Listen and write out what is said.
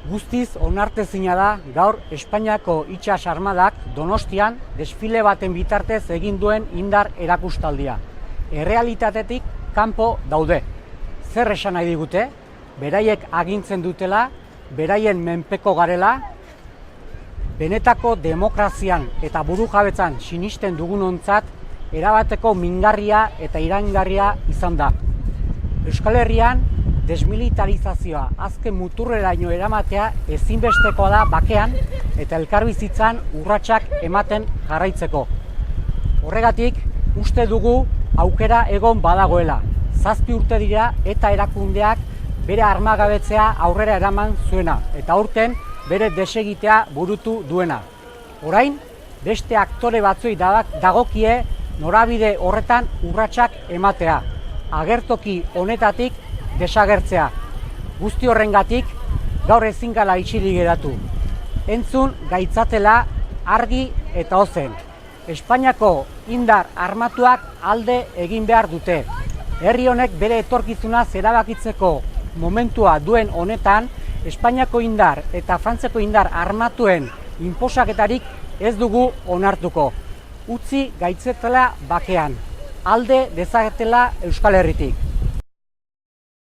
Guztiz onartezina da gaur Espainiako itsas armadak Donostian desfile baten bitartez egin duen indar erakustaldia. Errealitatetik kanpo daude. Zer esan nahi digute? Beraiek agintzen dutela, beraien menpeko garela, benetako demokrazian eta burujabetzan sinisten dugunontzat erabateko mingarria eta iraingarria izan da. Euskal Herrian desmilitarizazioa azken muturreraino eramatea ezinbestekoa da bakean eta elkarbizitzan urratsak ematen jarraitzeko. Horregatik, uste dugu aukera egon badagoela. 7 urte dira eta erakundeak bere armagabetzea aurrera eraman zuena eta aurten bere desegitea burutu duena. Orain, beste aktore batzuei dagokie norabide horretan urratsak ematea. Agertoki honetatik desagertzea. Guzti horrengatik gaur ezin gala isilik geratu. Entzun gaitzatela argi eta ozen. Espainiako indar armatuak alde egin behar dute. Herri honek bere etorkizuna erabakitzeko momentua duen honetan, Espainiako indar eta Frantziako indar armatuen inposaketarik ez dugu onartuko. Utzi gaitzetela bakean. Alde dezaketela Euskal Herritik.